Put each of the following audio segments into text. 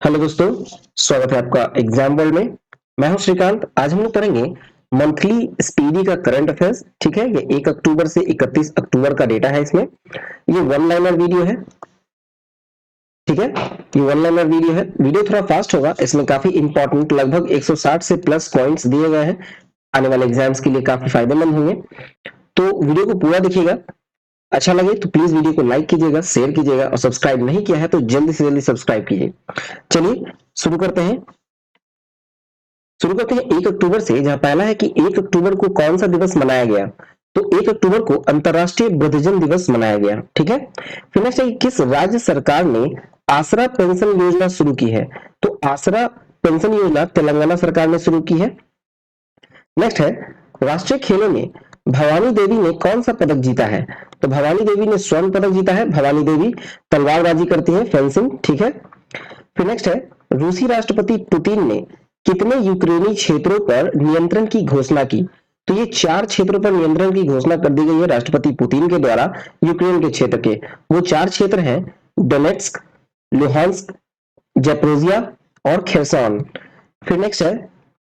Hello दोस्तों, स्वागत है आपका एग्जाम वर्ल्ड में। मैं हूं श्रीकांत। आज हम लोग करेंगे मंथली स्पीडी का करंट अफेयर्स। ठीक है, ये 1 अक्टूबर से 31 अक्टूबर का डेटा है। इसमें ये वन लाइनर वीडियो है। ठीक है, ये वन लाइनर वीडियो है। वीडियो थोड़ा फास्ट होगा, इसमें काफी इंपॉर्टेंट लगभग 160 से प्लस पॉइंट्स दिए गए हैं, आने वाले एग्जाम्स के लिए काफी फायदेमंद होंगे। तो वीडियो को पूरा देखिएगा। अच्छा लगे तो प्लीज वीडियो को लाइक कीजिएगा, शेयर कीजिएगा और सब्सक्राइब नहीं किया है तो जल्दी से जल्दी सब्सक्राइब कीजिए। चलिए शुरू करते हैं। 1 अक्टूबर से, जहां पहला है कि 1 अक्टूबर को कौन सा दिवस मनाया गया। तो 1 अक्टूबर को अंतरराष्ट्रीय वृद्धजन दिवस मनाया गया। ठीक है, फिर नेक्स्ट है कि किस राज्य सरकार ने आसरा पेंशन योजना शुरू की है। तो आसरा पेंशन योजना तेलंगाना सरकार ने शुरू की है। नेक्स्ट है, राष्ट्रीय खेलों में भवानी देवी ने कौन सा पदक जीता है। तो भवानी देवी ने स्वर्ण पदक जीता है। भवानी देवी तलवारबाजी करती है, फेंसिंग। ठीक है, फिर नेक्स्ट है, रूसी राष्ट्रपति पुतिन ने कितने यूक्रेनी क्षेत्रों पर नियंत्रण की घोषणा की। तो ये 4 क्षेत्रों पर नियंत्रण की घोषणा कर दी गई है राष्ट्रपति पुतिन के द्वारा यूक्रेन के क्षेत्र के। वो 4 क्षेत्र हैं डोनेट्स्क, लुहांस्क, जैपोरिजिया और खेरसॉन। फिर नेक्स्ट है,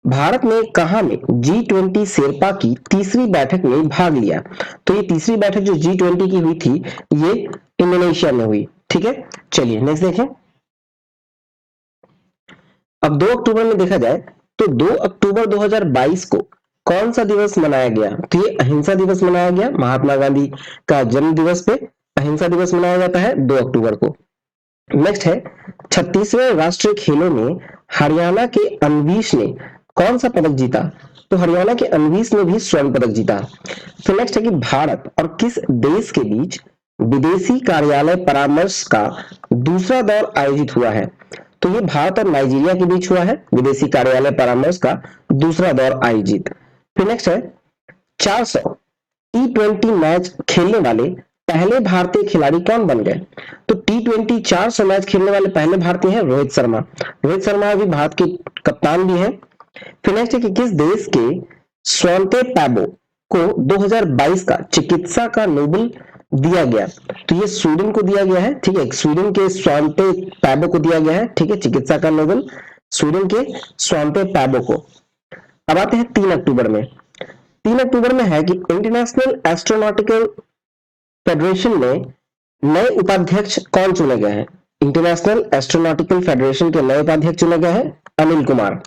भारत ने कहा में G20 शेरपा की तीसरी बैठक में भाग लिया। तो ये तीसरी बैठक जो G20 की हुई थी, ये इंडोनेशिया में हुई। ठीक है, चलिए नेक्स्ट देखें। अब 2 अक्टूबर में देखा जाए तो 2 अक्टूबर 2022 को कौन सा दिवस मनाया गया। तो ये अहिंसा दिवस मनाया गया। महात्मा गांधी का जन्म दिवस पे अहिंसा दिवस मनाया जाता है 2 अक्टूबर को। नेक्स्ट है, 36वें राष्ट्रीय खेलों में हरियाणा के अनवीश ने कौन सा पदक जीता। तो हरियाणा के अनवीश ने भी स्वर्ण पदक जीता। तो नेक्स्ट है कि भारत और किस देश के बीच विदेशी कार्यालय परामर्श का दूसरा दौर आयोजित हुआ है। तो ये भारत और नाइजीरिया के बीच हुआ है विदेशी कार्यालय परामर्श का दूसरा दौर आयोजित। फिर नेक्स्ट है, 400 T20 मैच खेलने वाले पहले भारतीय खिलाड़ी कौन बन गए। तो T20 400 मैच खेलने वाले पहले भारतीय हैं रोहित शर्मा। रोहित शर्मा अभी भारत के कप्तान भी हैं। फिर नेक्स्ट है कि किस देश के स्वांते पैबो को 2022 का चिकित्सा का नोबेल दिया गया। तो ये स्वीडन को दिया गया है। ठीक है, स्वीडन के स्वांते पैबो को दिया गया है। ठीक है, चिकित्सा का नोबेल स्वीडन के स्वांते पैबो को। अब आते हैं 3 अक्टूबर में। 3 अक्टूबर में है कि इंटरनेशनल एस्ट्रोनॉटिकल फेडरेशन में नए उपाध्यक्ष कौन चुने गए हैं। इंटरनेशनल एस्ट्रोनॉटिकल फेडरेशन के नए उपाध्यक्ष चुने गए हैं अनिल कुमार।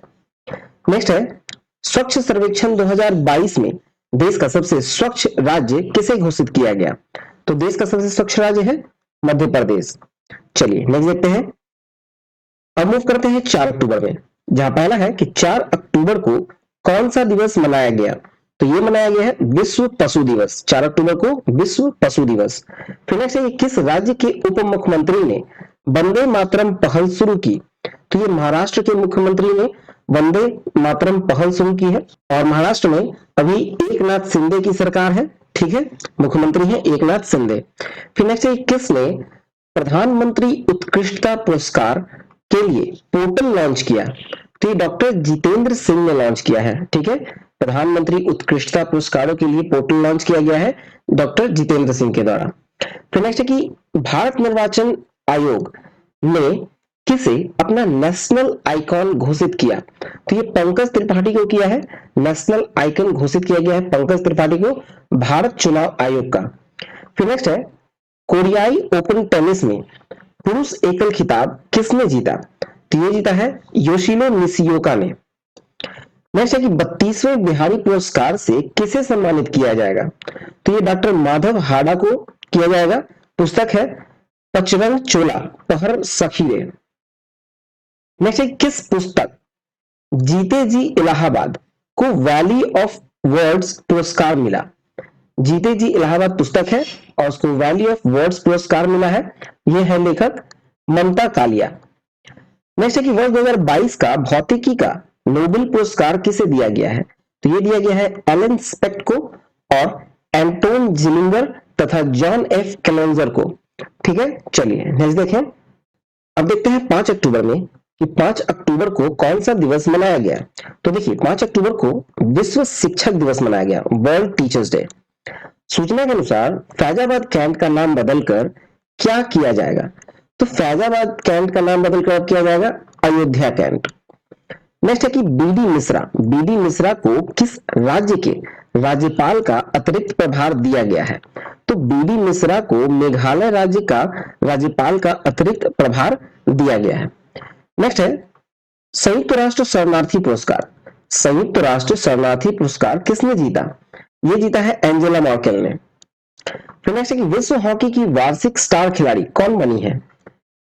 नेक्स्ट है, स्वच्छ सर्वेक्षण 2022 में देश का सबसे स्वच्छ राज्य किसे घोषित किया गया। तो देश का सबसे स्वच्छ राज्य है मध्य प्रदेश। चलिए नेक्स्ट देखते हैं। अब मूव करते हैं 4 अक्टूबर में, जहां पहला है कि 4 अक्टूबर को कौन सा दिवस मनाया गया। तो ये मनाया गया है विश्व पशु दिवस। 4 अक्टूबर को विश्व पशु दिवस। फिर नेक्स्ट है, किस राज्य के उप मुख्यमंत्री ने वंदे मातरम पहल शुरू की। तो ये महाराष्ट्र के मुख्यमंत्री ने वंदे मातरम पहल शुरू की है। और महाराष्ट्र में अभी एकनाथ शिंदे की सरकार है। ठीक है, मुख्यमंत्री है एकनाथ शिंदे। फिर नेक्स्ट है, किसने प्रधानमंत्री उत्कृष्टता पुरस्कार के लिए पोर्टल लॉन्च किया। तो ये डॉक्टर जितेंद्र सिंह ने लॉन्च किया है। ठीक है, प्रधानमंत्री उत्कृष्टता पुरस्कारों के लिए पोर्टल लॉन्च किया गया है डॉक्टर जितेंद्र सिंह के द्वारा। फिर नेक्स्ट है कि भारत निर्वाचन आयोग ने किसे अपना नेशनल आइकॉन घोषित किया। तो ये पंकज त्रिपाठी को किया है। नेशनल आइकन घोषित किया गया है पंकज त्रिपाठी को भारत चुनाव आयोग का। फिर नेक्स्ट है, कोरियाई ओपन टेनिस में पुरुष एकल खिताब किसने जीता। तो ये जीता है योशिनो निशियोका ने। नेक्स्ट है कि 32वें बिहारी पुरस्कार से किसे सम्मानित किया जाएगा। तो ये डॉक्टर माधव हाडा को किया जाएगा। पुस्तक है पचरंग चोला पहर सखीरे। नेक्स्ट है, किस पुस्तक जीते जी इलाहाबाद को वैली ऑफ वर्ड्स पुरस्कार मिला। जीते जी इलाहाबाद पुस्तक है और उसको वैली ऑफ वर्ड्स पुरस्कार मिला है। यह है लेखक ममता कालिया। नेक्स्ट है कि वर्ष 2022 का भौतिकी का नोबेल पुरस्कार किसे दिया गया है। तो ये दिया गया है एलन स्पेक्ट को और एंटोन जिलिंगर तथा जॉन एफ कैलेंजर को। ठीक है, चलिए नेक्स्ट देखें। अब देखते हैं 5 अक्टूबर में कि 5 अक्टूबर को कौन सा दिवस मनाया गया। तो देखिए 5 अक्टूबर को विश्व शिक्षक दिवस मनाया गया, वर्ल्ड टीचर्स डे। सूचना के अनुसार फैजाबाद कैंट का नाम बदलकर क्या किया जाएगा। तो फैजाबाद कैंट का नाम बदलकर अब किया जाएगा अयोध्या कैंट। नेक्स्ट है कि बीडी मिश्रा को किस राज्य के राज्यपाल का अतिरिक्त प्रभार दिया गया है? तो बीडी मिश्रा को मेघालय राज्य का राज्यपाल का अतिरिक्त प्रभार दिया गया है। नेक्स्ट है संयुक्त राष्ट्र शरणार्थी पुरस्कार। संयुक्त राष्ट्र शरणार्थी पुरस्कार किसने जीता? ये जीता है एंजेला मर्केल ने। फिर नेक्स्ट है कि विश्व हॉकी की वार्षिक स्टार खिलाड़ी कौन बनी है?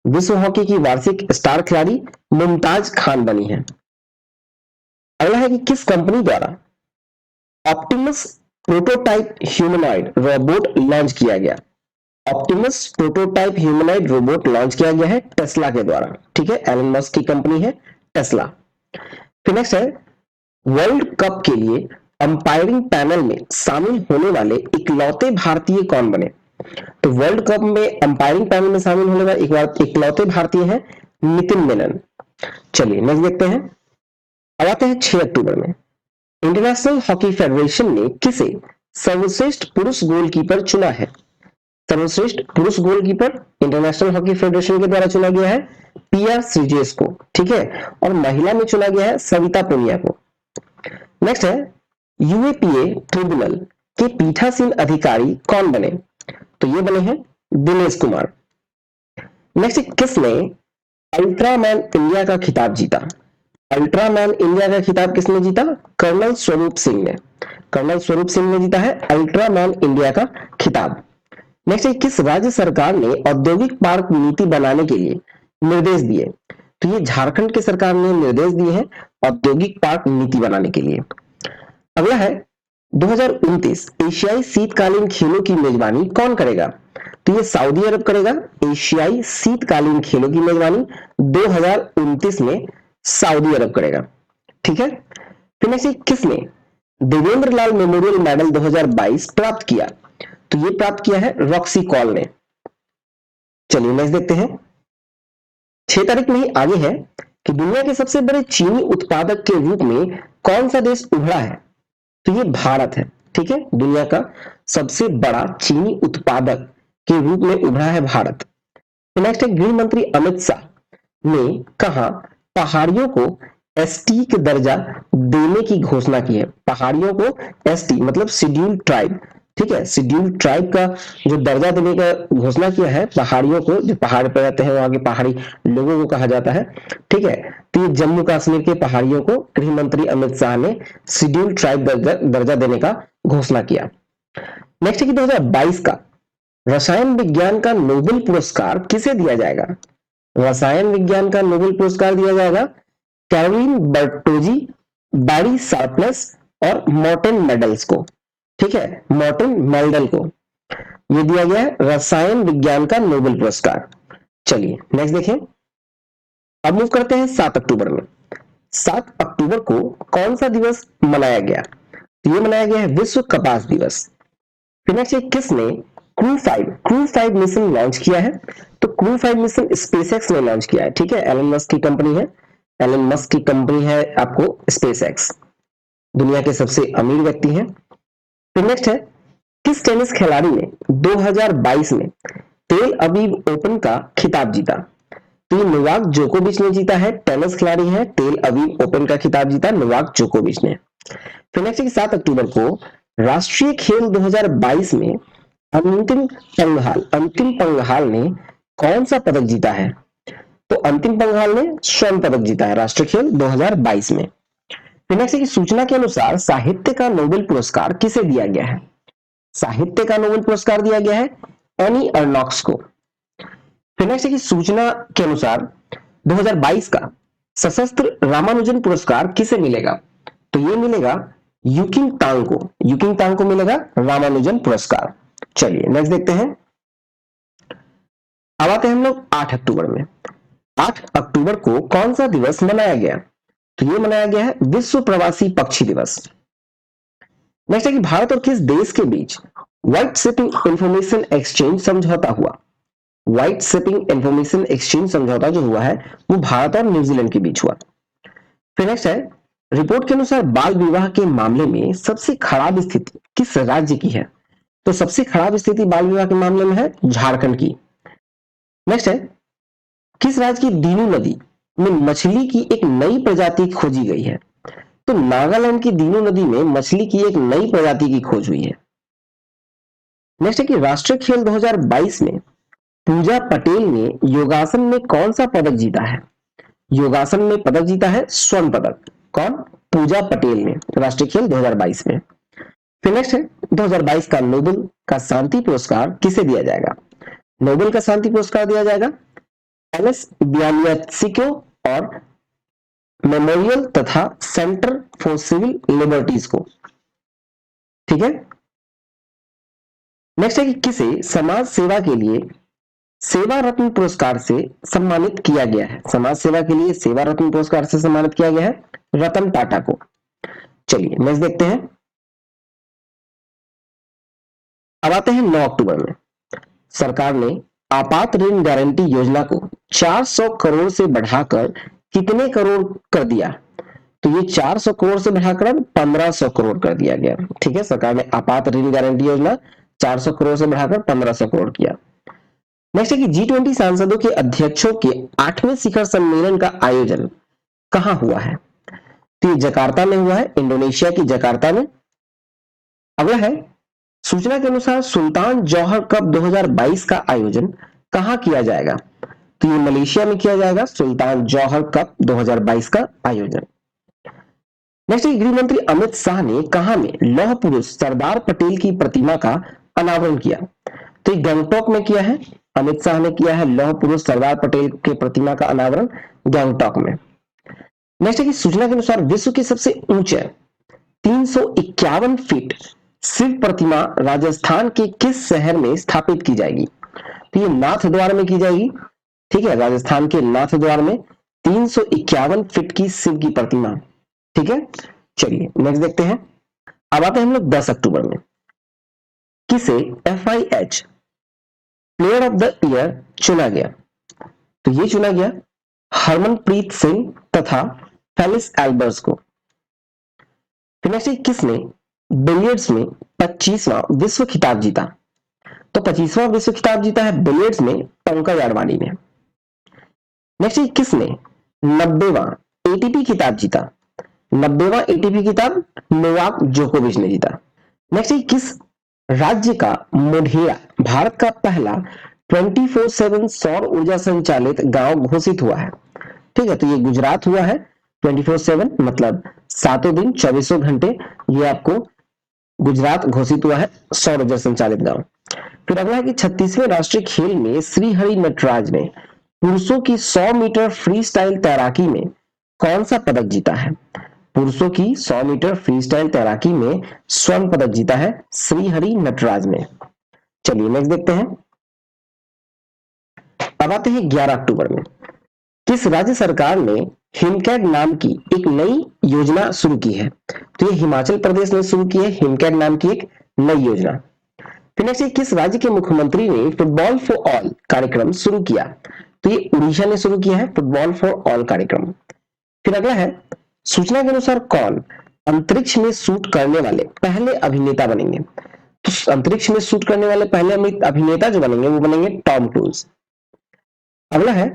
विश्व हॉकी की वार्षिक स्टार खिलाड़ी मुमताज खान बनी है। अगला है कि किस कंपनी द्वारा Optimus prototype humanoid robot launch किया गया? Optimus prototype humanoid robot launch किया गया है टेस्ला के द्वारा। ठीक है, एलन मस्क की कंपनी है टेस्ला। फिर नेक्स्ट है वर्ल्ड कप के लिए अंपायरिंग पैनल में शामिल होने वाले इकलौते भारतीय कौन बने? तो वर्ल्ड कप में अंपायरिंग पैनल में शामिल होने वाले इकलौते भारतीय हैं नितिन मेनन। चलिए नेक्स्ट देखते हैं। अब आते हैं 6 अक्टूबर में इंटरनेशनल हॉकी फेडरेशन ने किसे सर्वश्रेष्ठ पुरुष गोलकीपर चुना है? सर्वश्रेष्ठ पुरुष गोलकीपर इंटरनेशनल हॉकी फेडरेशन के द्वारा चुना गया है पीआर श्रीजेश को। ठीक है, और महिला में चुना गया है सविता पुनिया को। नेक्स्ट है यूएपीए ट्रिब्यूनल के पीठासीन अधिकारी कौन बने? तो ये बने हैं दिनेश कुमार। नेक्स्ट किसने अल्ट्रामैन इंडिया का खिताब जीता? अल्ट्रामैन इंडिया का खिताब किसने जीता? कर्नल स्वरूप सिंह ने। कर्नल स्वरूप सिंह ने जीता है अल्ट्रामैन इंडिया का खिताब। नेक्स्ट किस राज्य सरकार ने औद्योगिक पार्क नीति बनाने के लिए निर्देश दिए? तो ये झारखंड की सरकार ने निर्देश दिए हैं औद्योगिक पार्क नीति बनाने के लिए। अगला है 2029 एशियाई शीतकालीन खेलों की मेजबानी कौन करेगा? तो ये सऊदी अरब करेगा। एशियाई शीतकालीन खेलों की मेजबानी 2029 में सऊदी अरब करेगा। ठीक है, फिर नेक्स्ट किसने देवेंद्र लाल मेमोरियल मेडल 2022 प्राप्त किया? तो ये प्राप्त किया है रॉक्सी कॉल ने। चलिए नेक्स्ट देखते हैं। 6 तारीख में ही आगे है कि दुनिया के सबसे बड़े चीनी उत्पादक के रूप में कौन सा देश उभरा है? तो ये भारत है। ठीक है, दुनिया का सबसे बड़ा चीनी उत्पादक के रूप में उभरा है भारत। नेक्स्ट है गृह मंत्री अमित शाह ने कहा पहाड़ियों को एसटी का दर्जा देने की घोषणा की है। पहाड़ियों को एसटी मतलब शेड्यूल्ड ट्राइब, ठीक है, शेड्यूल्ड ट्राइब का जो दर्जा देने का घोषणा किया है पहाड़ियों को, जो पहाड़ पर रहते हैं वहां के पहाड़ी लोगों को कहा जाता है। ठीक है, तो ये जम्मू कश्मीर के पहाड़ियों को गृह मंत्री अमित शाह ने शेड्यूल्ड ट्राइब दर्जा देने का घोषणा किया। नेक्स्ट है कि 2022 का रसायन विज्ञान का नोबेल पुरस्कार किसे दिया जाएगा? रसायन विज्ञान का नोबेल पुरस्कार दिया जाएगा कैरोलिन बर्टोजी, बैरी शार्पनेस और मॉर्टन मेडल्स को। ठीक है, मॉर्टन मेडल को ये दिया गया है रसायन विज्ञान का नोबेल पुरस्कार। चलिए नेक्स्ट देखें। अब मूव करते हैं 7 अक्टूबर में। 7 अक्टूबर को कौन सा दिवस मनाया गया? तो ये मनाया गया है विश्व कपास दिवस। फिर नेक्स्ट किसने क्रू 5 मिशन लॉन्च किया है? तो क्रू 5 मिशन स्पेसएक्स ने लॉन्च किया है। ठीक है, एलन मस्क की कंपनी है। एलन मस्क की कंपनी है आपको स्पेसएक्स, दुनिया के सबसे अमीर व्यक्ति हैं। फिर नेक्स्ट है किस टेनिस खिलाड़ी ने 2022 में तेल अवीव ओपन का खिताब जीता? तो ये नोवाक जोकोविच ने जीता है। टेनिस खिलाड़ी है, तेल अवीव ओपन का खिताब जीता नोवाक जोकोविच ने। फिर नेक्स्ट है 7 अक्टूबर को राष्ट्रीय खेल 2022 में अंतिम पंघाल ने कौन सा पदक जीता है? तो अंतिम पंघाल ने स्वर्ण पदक जीता है राष्ट्रीय खेल 2022 में। फिर नेक्स्ट की सूचना के अनुसार साहित्य का नोबेल पुरस्कार किसे दिया गया है? साहित्य का नोबेल पुरस्कार दिया गया है एनी अर्नॉक्स को। फिर नेक्स्ट की सूचना के अनुसार 2022 का सशस्त्र रामानुजन पुरस्कार किसे मिलेगा? तो ये मिलेगा यूकिंग तांग को मिलेगा रामानुजन पुरस्कार। चलिए नेक्स्ट देखते हैं। अब आते हैं हम लोग 8 अक्टूबर में। 8 अक्टूबर को कौन सा दिवस मनाया गया? तो ये मनाया गया है विश्व प्रवासी पक्षी दिवस। नेक्स्ट है कि भारत और किस देश के बीच व्हाइट शिपिंग इंफॉर्मेशन एक्सचेंज समझौता हुआ? व्हाइट शिपिंग इंफॉर्मेशन एक्सचेंज समझौता जो हुआ है वो भारत और न्यूजीलैंड के बीच हुआ। फिर नेक्स्ट है रिपोर्ट के अनुसार बाल विवाह के मामले में सबसे खराब स्थिति किस राज्य की है? तो सबसे खराब स्थिति बाल विवाह के मामले में है झारखंड की। नेक्स्ट है किस राज्य की दीनू नदी में मछली की एक नई प्रजाति खोजी गई है। तो नागालैंड की दीनू नदी में मछली की एक नई प्रजाति की खोज हुई है। नेक्स्ट है कि राष्ट्रीय खेल 2022 में पूजा पटेल ने योगासन में कौन सा पदक जीता है? योगासन में पदक जीता है स्वर्ण पदक। कौन? पूजा पटेल ने, राष्ट्रीय खेल 2022 में। फिर नेक्स्ट है 2022 का नोबेल का शांति पुरस्कार किसे दिया जाएगा? नोबेल का शांति पुरस्कार दिया जाएगा एलेस बियालियात्सिको और मेमोरियल तथा सेंटर फॉर सिविल लिबर्टीज को। ठीक है। नेक्स्ट है कि किसे समाज सेवा के लिए सेवा रत्न पुरस्कार से सम्मानित किया गया है? समाज सेवा के लिए सेवा रत्न पुरस्कार से सम्मानित किया गया है रतन टाटा को। चलिए नेक्स्ट देखते हैं। अब आते हैं 9 अक्टूबर में सरकार ने आपात ऋण गारंटी योजना को 400 करोड़ से बढ़ाकर कितने करोड़ कर दिया? तो ये 400 करोड़ से बढ़ाकर 1500 करोड़ कर दिया गया। ठीक है, सरकार ने आपात ऋण गारंटी योजना 400 करोड़ से बढ़ाकर 1500 करोड़ किया। नेक्स्ट है कि G20 सांसदों के अध्यक्षों के 8वें शिखर सम्मेलन का आयोजन कहां हुआ है? तो ये जकार्ता में हुआ है, इंडोनेशिया की जकार्ता में। अगला है सूचना के अनुसार सुल्तान जौहर कप 2022 का आयोजन कहां किया जाएगा? तो ये मलेशिया में किया जाएगा सुल्तान जौहर कप 2022 का आयोजन। नेक्स्ट गृह मंत्री अमित शाह ने कहां में लौह पुरुष सरदार पटेल की प्रतिमा का अनावरण किया? तो ये गंगटोक में किया है, अमित शाह ने किया है लौह पुरुष सरदार पटेल के प्रतिमा का अनावरण गंगटोक में। नेक्स्ट है कि सूचना के अनुसार विश्व की सबसे ऊंचे 351 फीट शिव प्रतिमा राजस्थान के किस शहर में स्थापित की जाएगी? तो ये नाथद्वार में की जाएगी। ठीक है, राजस्थान के नाथद्वार में 351 फीट की शिव की प्रतिमा। ठीक है, चलिए नेक्स्ट देखते हैं। अब आते हैं हम लोग 10 अक्टूबर में किसे FIH player of the year चुना गया? तो ये चुना गया हरमनप्रीत सिंह तथा फेलिस एल्बर्स को। फिर किसने बिलियर्ड्स में 25वां विश्व खिताब जीता? तो 25वां विश्व खिताब जीता है बिलियर्ड्स में पंकज अडवाणी ने। नेक्स्ट किसने 90वां ATP खिताब जीता? 90वां ATP खिताब नोवाक जोकोविच ने जीता। नेक्स्ट किस राज्य का मोढेरा भारत का पहला 24/7 सौर ऊर्जा संचालित गांव घोषित हुआ है? ठीक है, तो ये गुजरात हुआ है। 24/7 मतलब सातों दिन 24 घंटे ये आपको गुजरात घोषित हुआ है सौर ऊर्जा संचालित गांव। फिर अगला है कि 36वें राष्ट्रीय खेल में श्रीहरि नटराज ने पुरुषों की 100 मीटर फ्री स्टाइल तैराकी में कौन सा पदक जीता है? पुरुषों की 100 मीटर फ्री स्टाइल तैराकी में स्वर्ण पदक जीता है श्रीहरि नटराज ने। चलिए नेक्स्ट देखते हैं। अब आते हैं 11 अक्टूबर में किस राज्य सरकार ने हिमकैट नाम की एक नई योजना शुरू की है? तो ये हिमाचल प्रदेश ने शुरू की है हिमकैट नाम की एक नई योजना। फिर नेक्स्ट किस राज्य के मुख्यमंत्री ने फुटबॉल फॉर ऑल कार्यक्रम शुरू किया? तो ये उड़ीसा ने शुरू किया है फुटबॉल फॉर ऑल कार्यक्रम। फिर अगला है सूचना के अनुसार कौन अंतरिक्ष में शूट करने वाले पहले अभिनेता बनेंगे? तो अंतरिक्ष में शूट करने वाले पहले अभिनेता जो बनेंगे वो बनेंगे टॉम क्रूज। अगला है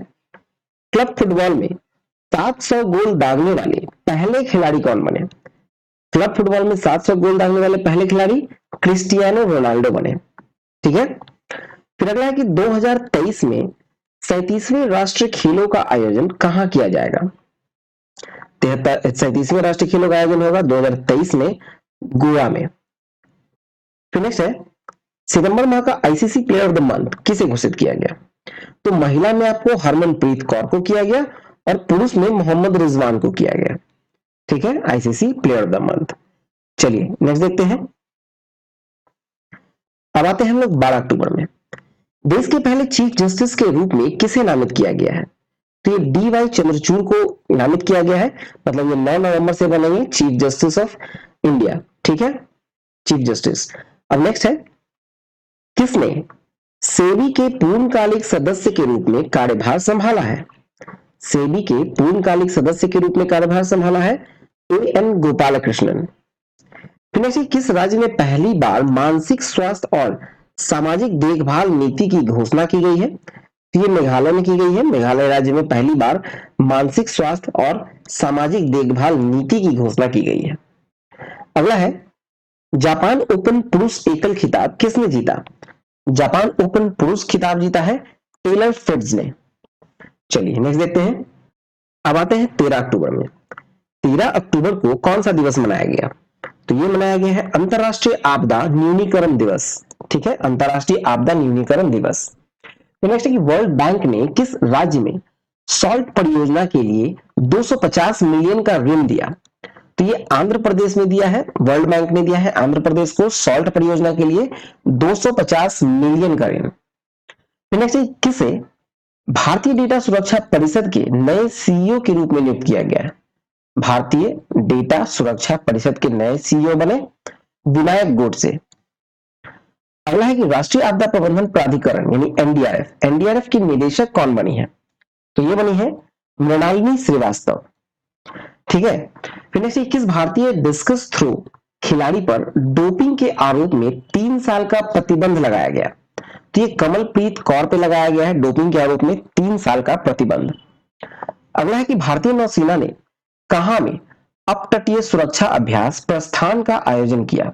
क्लब फुटबॉल में 700 गोल दागने वाले पहले खिलाड़ी कौन बने? क्लब फुटबॉल में 700 गोल दागने वाले पहले खिलाड़ी क्रिस्टियानो रोनाल्डो बने। ठीक है, फिर अगला है कि 2023 में 37वें राष्ट्रीय खेलों का आयोजन कहां किया जाएगा? 37वें राष्ट्रीय खेलों का आयोजन होगा 2023 में गोवा में। फिर नेक्स्ट है सितंबर माह का ICC player of the month किसे घोषित किया गया? तो महिला में आपको हरमनप्रीत कौर को किया गया और पुरुष में मोहम्मद रिजवान को किया गया। ठीक है, ICC player of the month. चलिए नेक्स्ट देखते हैं। अब आते हैं हम लोग 12 अक्टूबर में देश के पहले चीफ जस्टिस के रूप में किसे नामित किया गया है? तो ये DY चंद्रचूड़ को नामित किया गया है, मतलब ये 9 नवंबर से बनेंगे चीफ जस्टिस ऑफ इंडिया। ठीक है, चीफ जस्टिस। अब नेक्स्ट है किसने सेबी के पूर्णकालिक सदस्य के रूप में कार्यभार संभाला है? सेबी के पूर्णकालिक सदस्य के रूप में कार्यभार संभाला है AN गोपालकृष्णन। फिर किस राज्य में पहली बार मानसिक स्वास्थ्य और सामाजिक देखभाल नीति की घोषणा की गई है? तो ये मेघालय में की गई है। मेघालय राज्य में पहली बार मानसिक स्वास्थ्य और सामाजिक देखभाल नीति की घोषणा की गई है। अगला है जापान ओपन पुरुष एकल खिताब किसने जीता? जापान ओपन पुरुष खिताब जीता है टेलर फिट्ज ने। चलिए नेक्स्ट देखते हैं। अब आते हैं 13 अक्टूबर में। 13 अक्टूबर को कौन सा दिवस मनाया गया? तो ये मनाया गया है अंतरराष्ट्रीय आपदा न्यूनीकरण दिवस। ठीक है, अंतरराष्ट्रीय आपदा न्यूनीकरण दिवस। तो नेक्स्ट है कि वर्ल्ड बैंक ने किस राज्य में सॉल्ट परियोजना के लिए 250 मिलियन का ऋण दिया? तो ये आंध्र प्रदेश में दिया है। वर्ल्ड बैंक ने दिया है आंध्र प्रदेश को सॉल्ट परियोजना के लिए 250 मिलियन का ऋण। नेक्स्ट है किसे भारतीय डेटा सुरक्षा परिषद के नए सीईओ के रूप में नियुक्त किया गया है? भारतीय डेटा सुरक्षा परिषद के नए सीईओ बने विनायक गोडसे। अगला है कि राष्ट्रीय आपदा प्रबंधन प्राधिकरण यानी एनडीआरएफ की निदेशक कौन बनी है? तो ये बनी है मृणालिनी श्रीवास्तव। ठीक है, फिर नेक्स्ट किस भारतीय डिस्कस थ्रो खिलाड़ी पर डोपिंग के आरोप में 3 साल का प्रतिबंध लगाया गया? तो ये कमलप्रीत कौर पे लगाया गया है डोपिंग के आरोप में 3 साल का प्रतिबंध। अगला है कि भारतीय नौसेना ने कहां में अपतटीय सुरक्षा अभ्यास प्रस्थान का आयोजन किया?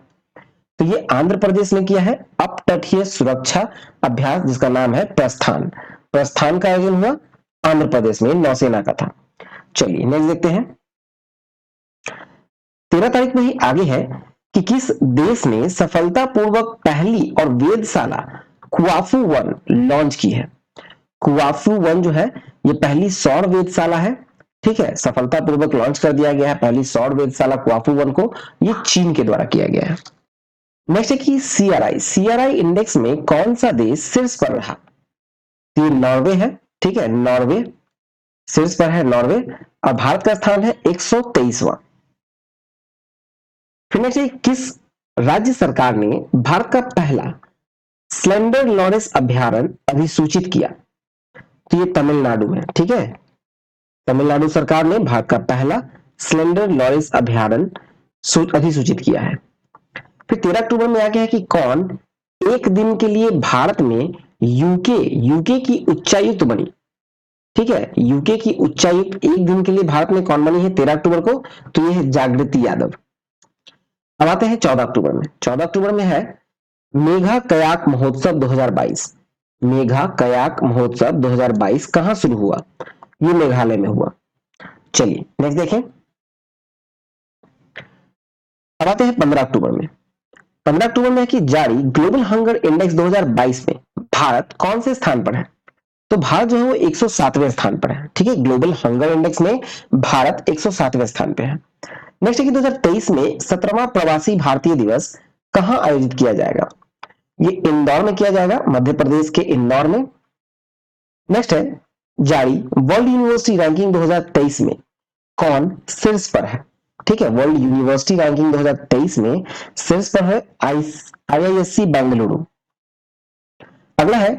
तो ये आंध्र प्रदेश ने किया है अपतटीय सुरक्षा अभ्यास जिसका नाम है प्रस्थान। प्रस्थान का आयोजन हुआ आंध्र प्रदेश में, नौसेना का था। चलिए नेक्स्ट देखते हैं। 13 तारीख में ही आगे है कि किस देश ने सफलतापूर्वक पहली और वेधशाला कुआफू 1 लॉन्च की है? कुआफू 1 जो है ये पहली सौर वेधशाला है। ठीक है, सफलतापूर्वक लॉन्च कर दिया गया है पहली सौर वेधशाला कुआफू 1 को। ये चीन के द्वारा किया गया है। नेक्स्ट है कि सीआरआई इंडेक्स में कौन सा देश शीर्ष पर रहा? तो ये नॉर्वे है। ठीक है, नॉर्वे शीर्ष पर है नॉर्वे, और भारत का स्थान है 123वां। फिर नेक्स्ट है किस राज्य सरकार ने भारत का पहला स्लेंडर लॉरेस अभ्यारण्य अधिसूचित किया? तो ये तमिलनाडु में। ठीक है, तमिलनाडु सरकार ने भारत का पहला स्लेंडर लॉरेस अभ्यारण्य अधिसूचित किया है। फिर 13 अक्टूबर में आ गया है कि कौन एक दिन के लिए भारत में यूके की उच्चायुक्त बनी? ठीक है, यूके की उच्चायुक्त एक दिन के लिए भारत में कौन बनी है 13 अक्टूबर को? तो ये है जागृति यादव। अब आते हैं 14 अक्टूबर में। 14 अक्टूबर में है मेघा कयाक महोत्सव 2022। मेघा कयाक महोत्सव 2022 कहां शुरू हुआ? ये मेघालय में हुआ। चलिए नेक्स्ट देखें। अब आते हैं 15 अक्टूबर में। 15 अक्टूबर में है कि जारी ग्लोबल हंगर इंडेक्स 2022 में भारत कौन से स्थान पर है? तो भारत जो है वो 107वें स्थान पर है। ठीक है, ग्लोबल हंगर इंडेक्स में भारत 107वें स्थान पे है। नेक्स्ट है कि 2023 में 17वां प्रवासी भारतीय दिवस कहां आयोजित किया जाएगा? ये इंदौर में किया जाएगा, मध्य प्रदेश के इंदौर में। नेक्स्ट है जारी वर्ल्ड यूनिवर्सिटी रैंकिंग 2023 में कौन शीर्ष पर है? ठीक है, वर्ल्ड यूनिवर्सिटी रैंकिंग 2023 में शीर्ष पर है आईआईएससी बेंगलुरु। अगला है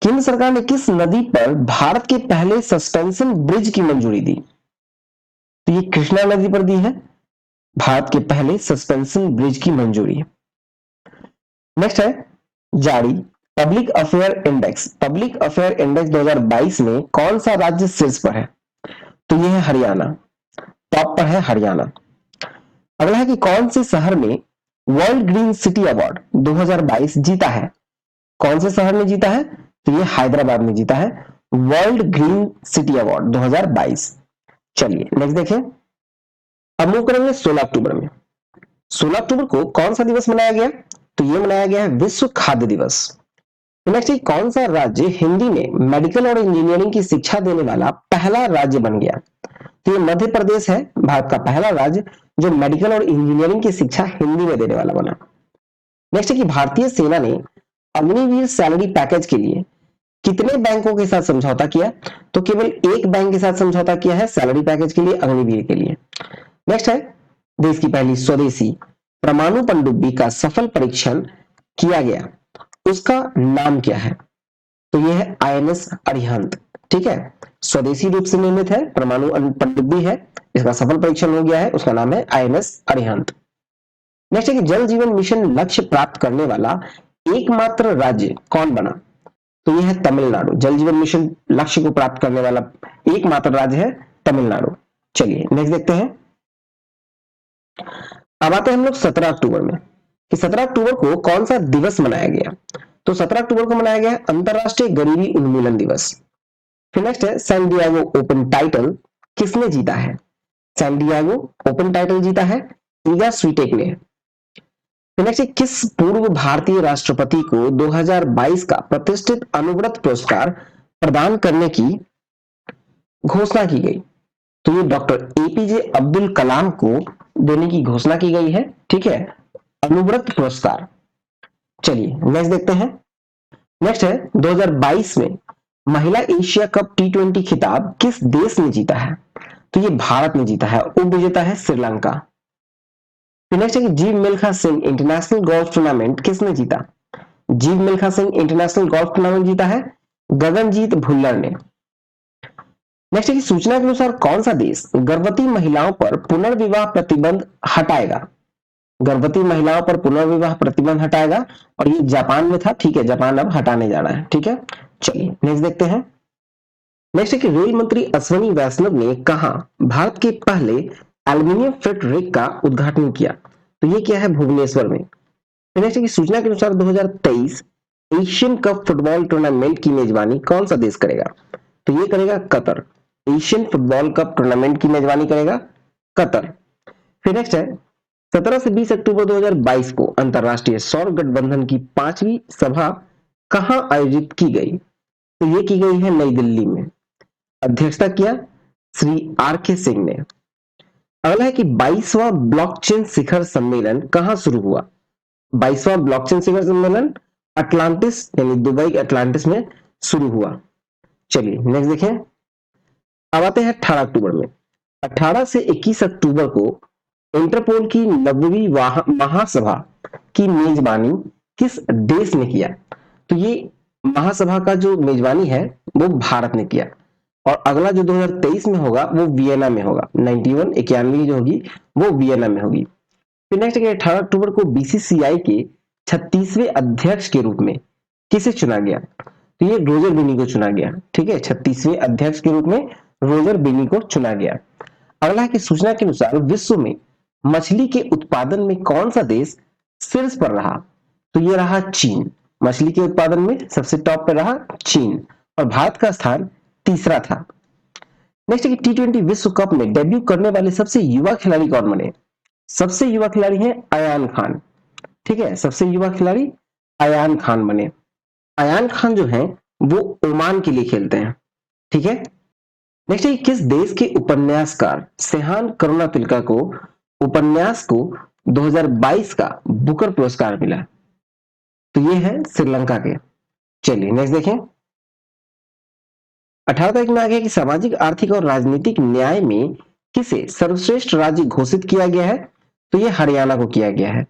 केंद्र सरकार ने किस नदी पर भारत के पहले सस्पेंशन ब्रिज की मंजूरी दी? तो ये कृष्णा नदी पर दी है भारत के पहले सस्पेंशन ब्रिज की मंजूरी। नेक्स्ट है जारी पब्लिक अफेयर इंडेक्स 2022 में कौन सा राज्य शीर्ष पर है? तो ये है हरियाणा, टॉप पर है हरियाणा। अगला है कि कौन से शहर ने वर्ल्ड ग्रीन सिटी अवार्ड 2022 जीता है? कौन से शहर ने जीता है? तो ये हैदराबाद में जीता है वर्ल्ड ग्रीन सिटी अवार्ड 2022। चलिए नेक्स्ट देखें। अब मूव करेंगे 16 अक्टूबर में। 16 अक्टूबर को कौन सा दिवस मनाया गया? तो ये मनाया गया है विश्व खाद्य दिवस। नेक्स्ट कौन सा राज्य हिंदी में मेडिकल और इंजीनियरिंग की शिक्षा देने वाला पहला राज्य बन गया? तो ये मध्य प्रदेश है, भारत का पहला राज्य जो मेडिकल और इंजीनियरिंग की शिक्षा हिंदी में देने वाला बना। नेक्स्ट है कि भारतीय सेना ने अग्निवीर सैलरी पैकेज के लिए कितने बैंकों के साथ समझौता किया? तो केवल एक बैंक के साथ समझौता किया है सैलरी पैकेज के लिए, अग्निवीर के लिए। नेक्स्ट है देश की पहली स्वदेशी परमाणु पनडुब्बी का सफल परीक्षण किया गया, उसका नाम क्या है? तो यह है आईएनएस अरिहंत। ठीक है, स्वदेशी रूप से निर्मित है, परमाणु पनडुब्बी है, इसका सफल परीक्षण हो गया है, उसका नाम है आईएनएस अरिहंत। नेक्स्ट है कि जल जीवन मिशन लक्ष्य प्राप्त करने वाला एकमात्र राज्य कौन बना? तो ये है तमिलनाडु। जल जीवन मिशन लक्ष्य को प्राप्त करने वाला एकमात्र राज्य है तमिलनाडु। चलिए नेक्स्ट देखते हैं। अब आते हैं हम लोग 17 अक्टूबर में कि 17 अक्टूबर को कौन सा दिवस मनाया गया। तो 17 अक्टूबर को मनाया गया अंतरराष्ट्रीय गरीबी उन्मूलन दिवस। फिर नेक्स्ट है सैन डिएगो ओपन टाइटल किसने जीता है। सैन डिएगो ओपन टाइटल जीता है ईगा स्वीटेक ने। फिर नेक्स्ट है किस पूर्व भारतीय राष्ट्रपति को 2022 का प्रतिष्ठित अनुव्रत पुरस्कार प्रदान करने की घोषणा की गई। तो ये डॉक्टर एपीजे अब्दुल कलाम को देने की घोषणा की गई है, ठीक है, अनुव्रत पुरस्कार। चलिए नेक्स्ट देखते हैं। नेक्स्ट है 2022 में महिला एशिया कप टी20 खिताब किस देश ने जीता है। तो ये भारत ने जीता है, उप विजेता है श्रीलंका। फिर नेक्स्ट है कि जीव Milkha Singh international golf tournament किसने जीता। जीव Milkha Singh international golf tournament जीता है गगनजीत भुल्लर ने। नेक्स्ट है कि सूचना के अनुसार कौन सा देश गर्भवती महिलाओं पर पुनर्विवाह प्रतिबंध हटाएगा। गर्भवती महिलाओं पर पुनर्विवाह प्रतिबंध हटाएगा और ये जापान में था, ठीक है, जापान अब हटाने जा रहा है, ठीक है। चलिए नेक्स्ट देखते हैं। नेक्स्ट है कि रेल मंत्री अश्विनी वैष्णव ने कहा भारत के पहले एल्यूमिनियम फ्रेट रेक का उद्घाटन किया। तो ये क्या है, भुवनेश्वर में। नेक्स्ट है कि सूचना के अनुसार 2023 एशियन कप फुटबॉल टूर्नामेंट की मेजबानी कौन सा देश करेगा। तो ये करेगा Qatar. Asian football cup tournament की मेजबानी करेगा कतर। फिर नेक्स्ट है 17 से 20 अक्टूबर 2022 को अंतरराष्ट्रीय सौर गठबंधन की 5वीं सभा कहां आयोजित की गई। तो ये की गई है नई दिल्ली में। अध्यक्षता किया श्री आर के सिंह ने। अगला है कि 22वां ब्लॉकचेन शिखर सम्मेलन कहां शुरू हुआ। 22वां ब्लॉकचेन शिखर सम्मेलन अटलांटिस यानी दुबई के अटलांटिस में शुरू हुआ। चलिए नेक्स्ट देखें। अब आते हैं 18 अक्टूबर में। 18 से 21 अक्टूबर को इंटरपोल की 90वीं महासभा की मेजबानी किस देश ने किया। तो ये महासभा का जो मेजबानी है वो भारत ने किया और अगला जो 2023 में होगा वो वियना में होगा। 91 जो होगी वो वियना में होगी। फिर नेक्स्ट है 18 अक्टूबर को बीसीसीआई के 36वें अध्यक्ष के रूप में किसे चुना गया। तो ये रोजर बिनी को चुना गया, ठीक है, 36वें अध्यक्ष के रूप में रोजर बिनी को चुना गया। अगला की सूचना के अनुसार विश्व में मछली के उत्पादन में कौन सा देश शीर्ष पर रहा। तो ये रहा चीन। मछली के उत्पादन में सबसे टॉप पर रहा चीन और भारत का स्थान तीसरा था। नेक्स्ट है कि टी20 विश्व कप में डेब्यू करने वाले सबसे युवा खिलाड़ी कौन बने। सबसे युवा खिलाड़ी है अयान खान, ठीक है, सबसे युवा खिलाड़ी अयान खान बने। अयान खान जो है वो ओमान के लिए खेलते हैं, ठीक है। नेक्स्ट है किस देश के उपन्यासकार सेहान करुणातिलका को उपन्यास को 2022 का बुकर पुरस्कार मिला। तो ये है श्रीलंका के। चलिए नेक्स्ट देखें। 18 तारीख में आ गया कि सामाजिक आर्थिक और राजनीतिक न्याय में किसे सर्वश्रेष्ठ राज्य घोषित किया गया है। तो ये हरियाणा को किया गया है।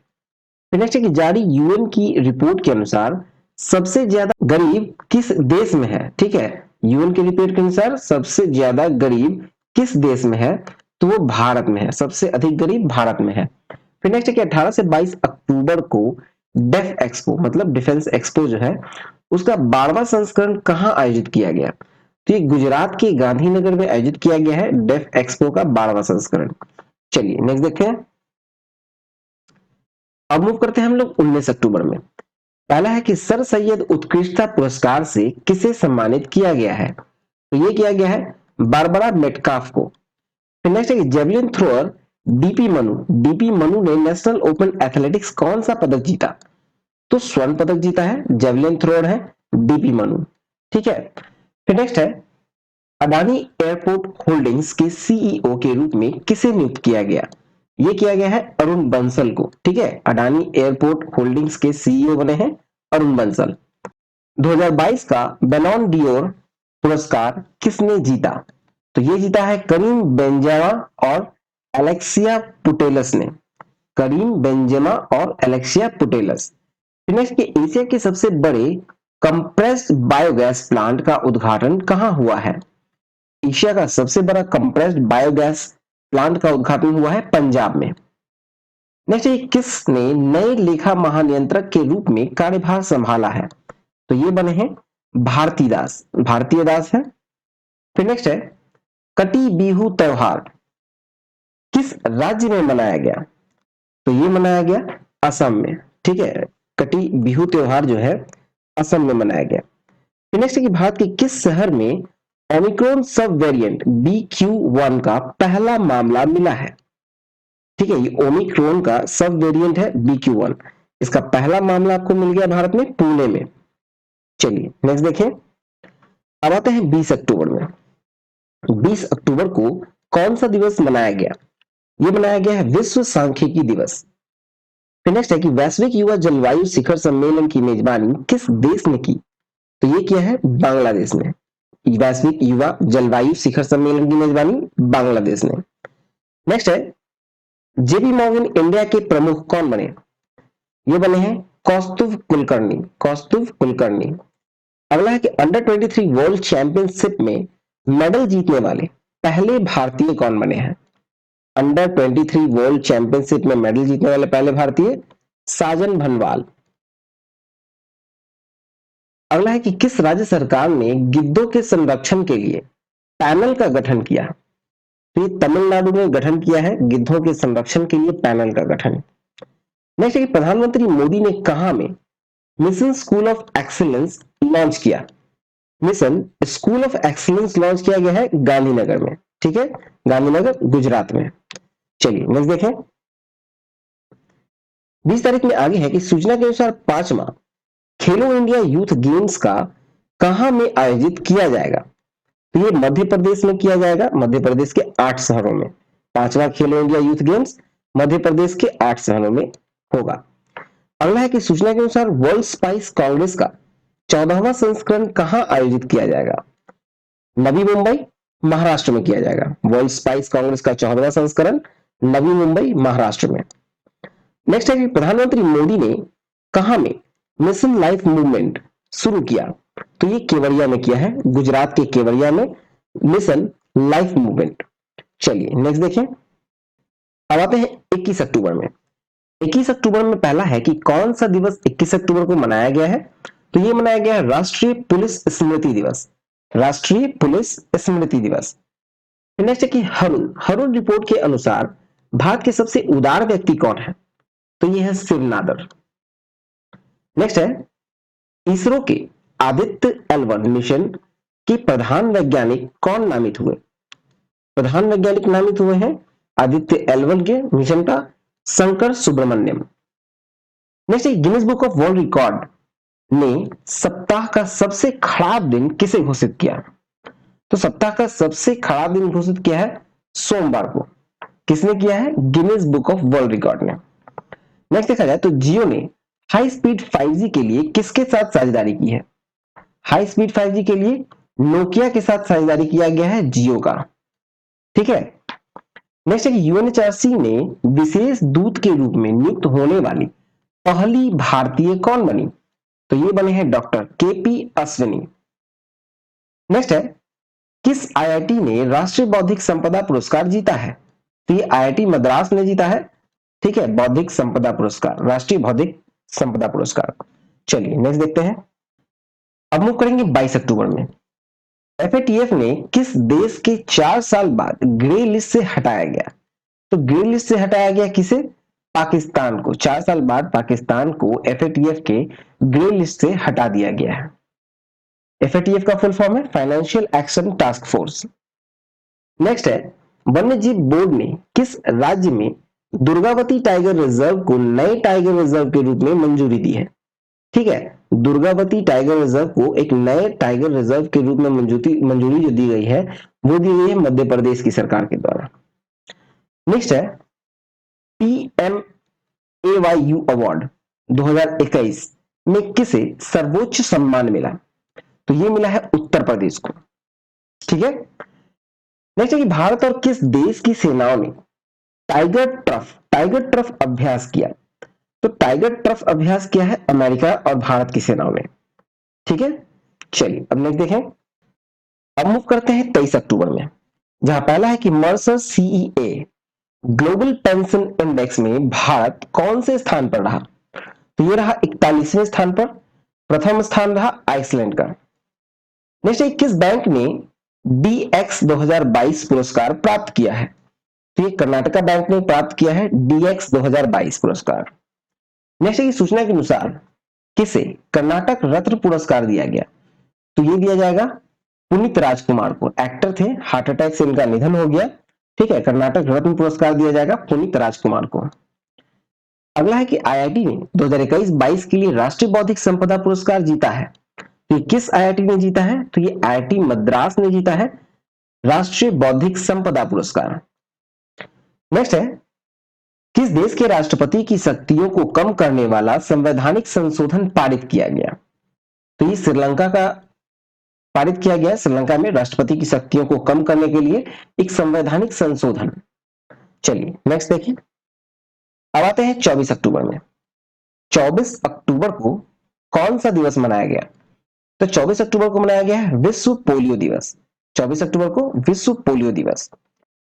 नेक्स्ट है कि जारी यूएन की रिपोर्ट के अनुसार सबसे ज्यादा गरीब किस देश में है, ठीक है, यूएन की रिपोर्ट के अनुसार सबसे ज्यादा गरीब किस देश में है। तो वो भारत में है, सबसे अधिक गरीब भारत में है। फिर नेक्स्ट है कि 18 से 22 अक्टूबर को डेफ एक्सपो मतलब डिफेंस एक्सपो जो है उसका 12वां संस्करण कहां आयोजित किया गया। तो ये गुजरात के गांधीनगर में आयोजित किया गया है डेफ एक्सपो का 12वां संस्करण। चलिए नेक्स्ट देखते हैं। अब मूव करते हैं हम लोग 19 अक्टूबर में। पहला है कि सर सैयद उत्कृष्टता पुरस्कार से किसे सम्मानित किया गया है। तो ये किया गया है बारबरा मेटकाफ को। फिर नेक्स्ट है कि जेवलिन थ्रोअर डीपी मनु ने नेशनल ओपन एथलेटिक्स कौन सा पदक जीता। तो स्वर्ण पदक जीता है, जेवलिन थ्रोअर है डीपी मनु, ठीक है। फिर नेक्स्ट है अडानी एयरपोर्ट होल्डिंग्स के सीईओ के रूप में किसे नियुक्त किया गया। ये किया गया है अरुण बंसल को, ठीक है, अडानी एयरपोर्ट होल्डिंग्स के सीईओ बने हैं अरुण बंसल। 2022 का बेलॉन डियोर पुरस्कार किसने जीता। तो ये जीता है करीम बेंजेमा और एलेक्सिया पुटेलस ने, करीम बेंजेमा और एलेक्सिया पुटेलस। नेक्स्ट के एशिया के सबसे बड़े कंप्रेस्ड बायोगैस प्लांट का उद्घाटन कहां हुआ है। एशिया का सबसे बड़ा कंप्रेस्ड बायोगैस प्लांट का उद्घाटन हुआ है पंजाब में। नेक्स्ट किसने नए लेखा महानियंत्रक के रूप में कार्यभार संभाला है। तो ये बने हैं भारतीय दास है। फिर नेक्स्ट है कटी बिहू त्योहार किस राज्य में मनाया गया? तो ये मनाया गया असम में। ठीक है, कटी बिहू त्योहार जो है असम में मनाया गया। फिर नेक्स्ट है कि भारत के किस शहर में ओमिक्रॉन सब वेरिएंट BQ.1 का पहला मामला मिला है? ठीक है, ये ओमिक्रॉन का सब वेरिएंट है BQ.1, इसका पहला मामला आपको मिल गया भारत में, पुणे में। चलिए नेक्स्ट देखें। अब आते हैं 20 अक्टूबर में। 20 अक्टूबर को कौन सा दिवस मनाया गया? ये मनाया गया है विश्व सांख्यिकी दिवस। फिर नेक्स्ट है कि वैश्विक युवा जलवायु शिखर सम्मेलन की मेजबानी किस देश ने की? तो ये किया है बांग्लादेश ने। वैश्विक युवा जलवायु शिखर सम्मेलन की मेजबानी बांग्लादेश ने। नेक्स्ट है जेपी मॉर्गन इंडिया के प्रमुख कौन बने? ये बने हैं कौस्तुभ कुलकर्णी। अगला है कि अंडर 23 वर्ल्ड चैंपियनशिप में मेडल जीतने वाले पहले भारतीय कौन बने हैं? अंडर 23 वर्ल्ड चैंपियनशिप में मेडल जीतने वाले पहले भारतीय साजन भनवाल। अगला है कि किस राज्य सरकार ने गिद्धों के संरक्षण के लिए पैनल का गठन किया? तो ये तमिलनाडु ने गठन किया है गिद्धों के संरक्षण के लिए पैनल का गठन। नेक्स्ट है कि प्रधानमंत्री मोदी ने कहां में mission school of excellence launch किया? Mission school of excellence launch किया गया है गांधीनगर में। ठीक है, गांधीनगर गुजरात में। चलिए नेक्स्ट देखें। 20 तारीख में आगे है कि सूचना के अनुसार 5वां खेलो इंडिया यूथ गेम्स का कहां में आयोजित किया जाएगा? तो ये मध्य प्रदेश में किया जाएगा, मध्य प्रदेश के 8 शहरों में। 5वां खेलो India youth games Madhya Pradesh के 8 शहरों में होगा। अगला है कि सूचना के अनुसार वर्ल्ड स्पाइस कांग्रेस का 14वां संस्करण कहां आयोजित किया जाएगा? नवी मुंबई महाराष्ट्र में किया जाएगा। वर्ल्ड स्पाइस कांग्रेस का 14वां संस्करण नवी मुंबई महाराष्ट्र में। नेक्स्ट है कि प्रधानमंत्री मोदी ने कहां में मिशन लाइफ मूवमेंट शुरू किया? तो ये केवड़िया में किया है, गुजरात के केवड़िया में मिशन लाइफ मूवमेंट। चलिए नेक्स्ट देखें। अब आते हैं 21 अक्टूबर में। 21 अक्टूबर में पहला है कि कौन सा दिवस 21 अक्टूबर को मनाया गया है? तो ये मनाया गया है राष्ट्रीय पुलिस स्मृति दिवस। राष्ट्रीय पुलिस स्मृति दिवस। नेक्स्ट है कि हरुण रिपोर्ट के अनुसार भारत के सबसे उदार व्यक्ति कौन है? तो ये है शिव नादर। नेक्स्ट है इसरो के आदित्य L1 मिशन के प्रधान वैज्ञानिक कौन नामित हुए? प्रधान वैज्ञानिक नामित हुए हैं आदित्य L1 के मिशन का Shankar Subramaniam. Next Guinness book of world record ने सप्ताह का सबसे खराब दिन किसे घोषित किया? तो सप्ताह का सबसे खराब दिन घोषित किया है सोमवार को। किसने किया है? Guinness book of world record ने। नेक्स्ट देखा जाए तो जियो ने हाई स्पीड 5G के लिए किसके साथ साझेदारी की है? हाई स्पीड 5G के लिए नोकिया के साथ साझेदारी किया गया है जियो का। ठीक है। नेक्स्ट है कि UNHRC ने विशेष दूत के रूप में नियुक्त होने वाली पहली भारतीय कौन बनी? तो ये बने हैं डॉक्टर KP अश्विनी। नेक्स्ट है किस IIT ने राष्ट्रीय बौद्धिक संपदा पुरस्कार जीता है? तो ये IIT मद्रास ने जीता है। ठीक है, बौद्धिक संपदा पुरस्कार, राष्ट्रीय बौद्धिक संपदा पुरस्कार। चलिए नेक्स्ट देखते हैं। अब मूव करेंगे 22 अक्टूबर में। FATF ने किस देश के 4 साल बाद ग्रे लिस्ट से हटाया गया? तो ग्रे लिस्ट से हटाया गया किसे? पाकिस्तान को। 4 साल बाद पाकिस्तान को FATF के ग्रे लिस्ट से हटा दिया गया है। FATF का फुल फॉर्म है financial action task force. Next है वन्य जीव बोर्ड ने किस राज्य में दुर्गावती टाइगर रिजर्व को नए टाइगर रिजर्व के रूप में मंजूरी दी है? ठीक है, दुर्गावती टाइगर रिजर्व को एक नए टाइगर रिजर्व के रूप में मंजूरी जो दी गई है वो दी गई है मध्य प्रदेश की सरकार के द्वारा। नेक्स्ट है PMAYU अवार्ड 2021 में किसे सर्वोच्च सम्मान मिला? तो ये मिला है उत्तर प्रदेश को। ठीक है। नेक्स्ट है कि भारत और किस देश की सेनाओं ने टाइगर ट्रफ अभ्यास किया? तो टाइगर ट्रफ अभ्यास किया है अमेरिका और भारत की सेनाओं ने। ठीक है। चलिए अब नेक्स्ट देखें। अब मूव करते हैं 23 अक्टूबर में, जहां पहला है कि Mercer CEA global pension index में भारत कौन से स्थान पर रहा? तो ये रहा 41वें स्थान पर। प्रथम स्थान रहा आइसलैंड का। नेक्स्ट, किस बैंक ने DX 2022 पुरस्कार प्राप्त किया है? तो ये कर्नाटका बैंक ने प्राप्त किया है DX 2022 पुरस्कार। नेक्स्ट, सूचना के अनुसार किसे कर्नाटक रत्न पुरस्कार दिया गया? तो ये दिया जाएगा पुनीत राजकुमार को। एक्टर थे, हार्ट अटैक से इनका निधन हो गया। ठीक है, कर्नाटक रत्न पुरस्कार दिया जाएगा पुनीत राजकुमार को। अगला है कि IIT ने 2021-22 के लिए राष्ट्रीय बौद्धिक संपदा पुरस्कार जीता है। तो ये किस IIT ने जीता है? तो ये IIT मद्रास ने जीता है राष्ट्रीय बौद्धिक संपदा पुरस्कार। नेक्स्ट है, किस देश के राष्ट्रपति की शक्तियों को कम करने वाला संवैधानिक संशोधन पारित किया गया? तो ये श्रीलंका का पारित किया गया। श्रीलंका में राष्ट्रपति की शक्तियों को कम करने के लिए एक संवैधानिक संशोधन। चलिए नेक्स्ट देखिए। अब आते हैं 24 अक्टूबर में। 24 अक्टूबर को कौन सा दिवस मनाया गया? तो 24 अक्टूबर को मनाया गया है विश्व पोलियो दिवस। 24 अक्टूबर को विश्व पोलियो दिवस।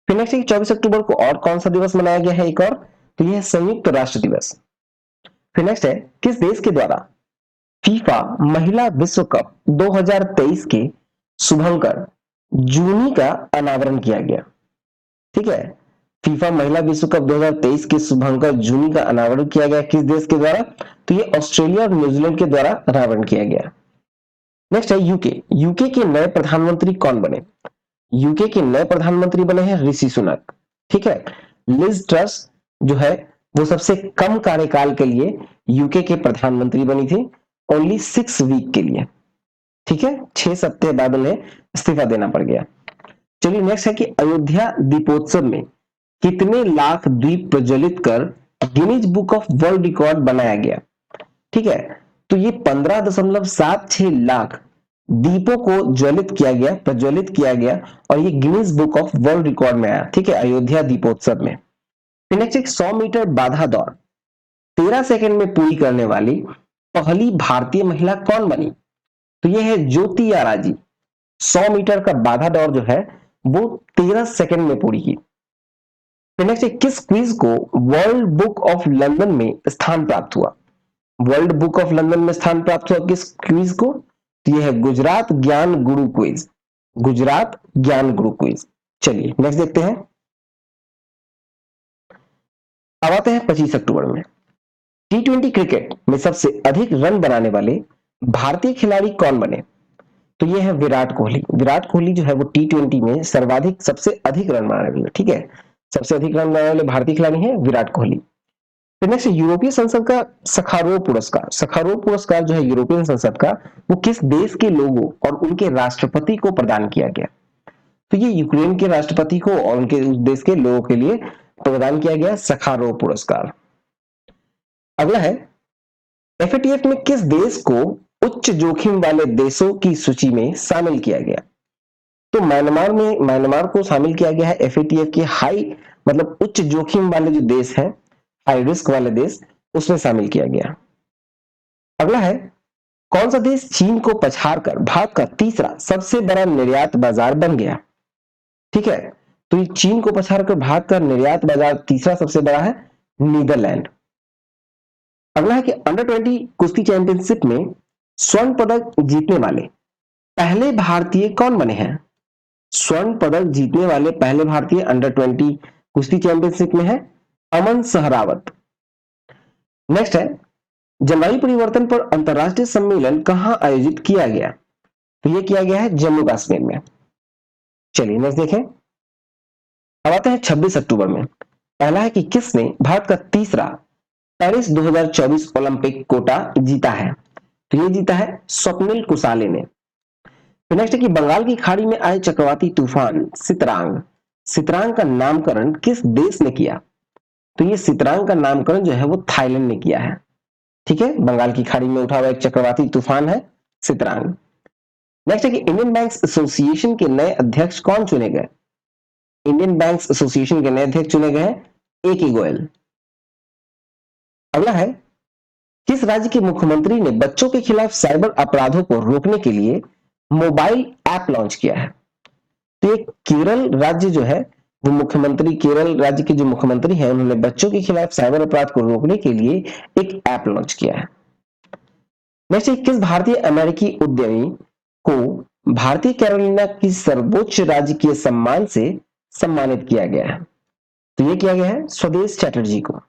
फिर नेक्स्ट 24 अक्टूबर को और कौन सा दिवस मनाया गया है एक और? तो यह है संयुक्त राष्ट्र दिवस। फिर नेक्स्ट है, किस देश के द्वारा फीफा महिला विश्व कप 2023 के शुभंकर जूनी का अनावरण किया गया? ठीक है, फीफा महिला विश्व कप 2023 के शुभंकर जूनी का अनावरण किया गया किस देश के द्वारा? तो ये ऑस्ट्रेलिया और न्यूजीलैंड के द्वारा अनावरण किया गया। नेक्स्ट है यूके के नए प्रधानमंत्री कौन बने? यूके के नए प्रधानमंत्री बने हैं ऋषि सुनक। ठीक है, लिज ट्रस जो है वो सबसे कम कार्यकाल के लिए यूके के प्रधानमंत्री बनी थी, ओनली 6 वीक के लिए। ठीक है, 6 सप्ताह बाद उन्हें इस्तीफा देना पड़ गया। चलिए नेक्स्ट है कि अयोध्या दीपोत्सव में कितने लाख दीप प्रज्वलित कर Guinness book of world record बनाया गया? ठीक है, तो ये 15.76 लाख दीपों को ज्वलित किया गया, प्रज्वलित किया गया और ये Guinness book of world record में आया। ठीक है, अयोध्या दीपोत्सव में। नेक्स्ट, 100 मीटर बाधा दौड़ 13 सेकंड में पूरी करने वाली पहली भारतीय महिला कौन बनी? तो ये है ज्योति आराजी। 100 मीटर का बाधा दौड़ जो है वो 13 सेकंड में पूरी की। नेक्स्ट, किस क्विज को वर्ल्ड बुक ऑफ लंदन में स्थान प्राप्त हुआ? वर्ल्ड बुक ऑफ लंदन में स्थान प्राप्त हुआ किस क्विज को? तो यह है गुजरात ज्ञान गुरु क्विज। गुजरात ज्ञान गुरु क्विज। चलिए नेक्स्ट देखते हैं। अब आते हैं 25 अक्टूबर में। T20 क्रिकेट में सबसे अधिक रन बनाने वाले भारतीय खिलाड़ी कौन बने? तो यह है विराट कोहली। विराट कोहली जो है वो T20 में सर्वाधिक सबसे अधिक रन बनाने वाले। ठीक है, सबसे अधिक रन बनाने वाले भारतीय खिलाड़ी हैं विराट कोहली। फिर नेक्स्ट, यूरोपीय संसद का सखारोव पुरस्कार। सखारोव पुरस्कार जो है यूरोपियन संसद का, वो किस देश के लोगों और उनके राष्ट्रपति को प्रदान किया गया? तो ये यूक्रेन के राष्ट्रपति को और उनके उस देश के लोगों के लिए प्रदान किया गया सखारोव पुरस्कार। अगला है, FATF में किस देश को उच्च जोखिम वाले देशों की सूची में शामिल किया गया? तो म्यांमार को शामिल किया गया है FATF के हाई मतलब उच्च जोखिम वाले जो देश हैं, हाई रिस्क वाले देश, उसमें शामिल किया गया। अगला है, कौन सा देश चीन को पछाड़कर भारत का तीसरा सबसे बड़ा निर्यात बाजार बन गया? ठीक है, तो ये चीन को पछाड़कर भारत का निर्यात बाजार तीसरा सबसे बड़ा है नीदरलैंड। अगला है कि अंडर-20 कुश्ती चैंपियनशिप में स्वर्ण पदक जीतने वाले पहले भारतीय कौन बने हैं? स्वर्ण पदक जीतने वाले पहले भारतीय अंडर-20 कुश्ती चैंपियनशिप में है अमन सहरावत। नेक्स्ट है, जलवायु परिवर्तन पर अंतरराष्ट्रीय सम्मेलन कहां आयोजित किया गया? तो यह किया गया है जम्मू कश्मीर में। चलिए नेक्स्ट देखें। अब आते हैं 26 अक्टूबर में। पहला है कि किसने भारत का तीसरा पेरिस 2024 ओलंपिक कोटा जीता है? तो ये जीता है स्वप्निल कुसाले ने। फिर नेक्स्ट है कि बंगाल की खाड़ी में आए चक्रवाती तूफान सितरांग का नामकरण किस देश ने किया? तो ये सितरांग का नामकरण जो है वो थाईलैंड ने किया है। ठीक है, बंगाल की खाड़ी में उठा हुआ एक चक्रवाती तूफान है सितरांग। नेक्स्ट है कि इंडियन बैंक्स एसोसिएशन के नए अध्यक्ष कौन चुने गए? इंडियन बैंक्स एसोसिएशन के नए अध्यक्ष चुने गए हैं AK गोयल। अगला है, किस राज्य के मुख्यमंत्री ने बच्चों के खिलाफ साइबर अपराधों को रोकने के लिए मोबाइल ऐप लॉन्च किया है? तो ये केरल राज्य जो है वो मुख्यमंत्री, केरल राज्य के जो मुख्यमंत्री हैं उन्होंने बच्चों के खिलाफ साइबर अपराध को रोकने के लिए एक ऐप लॉन्च किया है। नेक्स्ट, किस भारतीय अमेरिकी उद्यमी को भारतीय कैरोलिना की सर्वोच्च राजकीय सम्मान से सम्मानित किया गया है? तो ये किया गया है स्वदेश चैटर्जी को।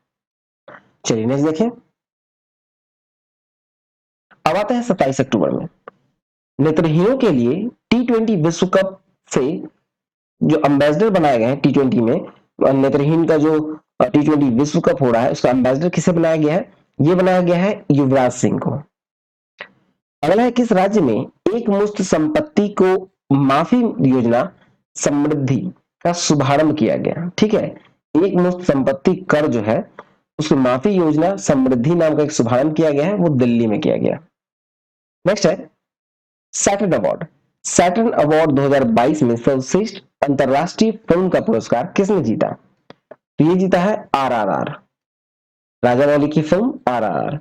चलिए नेक्स्ट देखें। अब आता है 27 अक्टूबर में, नेत्रहीनों के लिए T20 विश्व कप से जो अम्बेसडर बनाए गए हैं T20 में, नेत्रहीन का जो T20 विश्व कप हो रहा है उसका अम्बेसडर किसे बनाया गया है? ये बनाया गया है युवराज सिंह को। अगला है, किस राज्य में एक मुश्त संपत्ति को माफी योजना समृद्धि का शुभारंभ किया गया? ठीक है, एक मुश्त संपत्ति कर जो है उसकी माफी योजना समृद्धि नाम का एक शुभारंभ किया गया है, वो दिल्ली में किया गया। नेक्स्ट है सैटर्न अवार्ड। सैटर्न अवार्ड 2022 में सर्वश्रेष्ठ अंतरराष्ट्रीय फिल्म का पुरस्कार किसने जीता? तो ये जीता है RRR, राजा मौली की फिल्म RRR।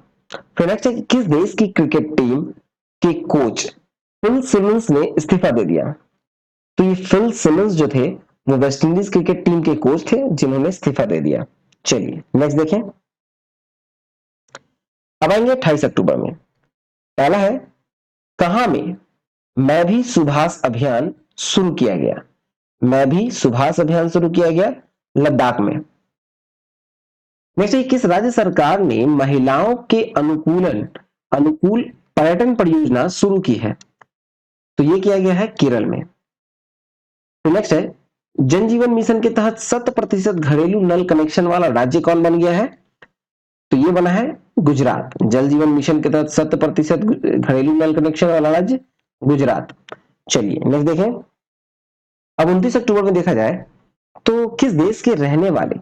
फिर नेक्स्ट है, किस देश की क्रिकेट टीम के कोच फिल सिमंस ने इस्तीफा दे दिया? तो ये फिल सिमंस जो थे वो वेस्ट इंडीज क्रिकेट टीम के कोच थे जिन्होंने इस्तीफा दे दिया। चलिए नेक्स्ट देखें। अब आएंगे 28 अक्टूबर में। पहला है, कहां में मैं भी सुभाष अभियान शुरू किया गया? मैं भी सुभाष अभियान शुरू किया गया, लद्दाख में। नेक्स्ट, किस राज्य सरकार ने महिलाओं के अनुकूल पर्यटन परियोजना शुरू की है? तो ये किया गया है केरल में। तो नेक्स्ट है, जन जीवन मिशन के तहत 100% घरेलू नल कनेक्शन वाला राज्य कौन बन गया है? तो ये बना है गुजरात। जल जीवन मिशन के तहत 100% घरेलू नल कनेक्शन वाला राज्य गुजरात। चलिए नेक्स्ट देखें। अब 29 अक्टूबर में देखा जाए तो किस देश के रहने वाले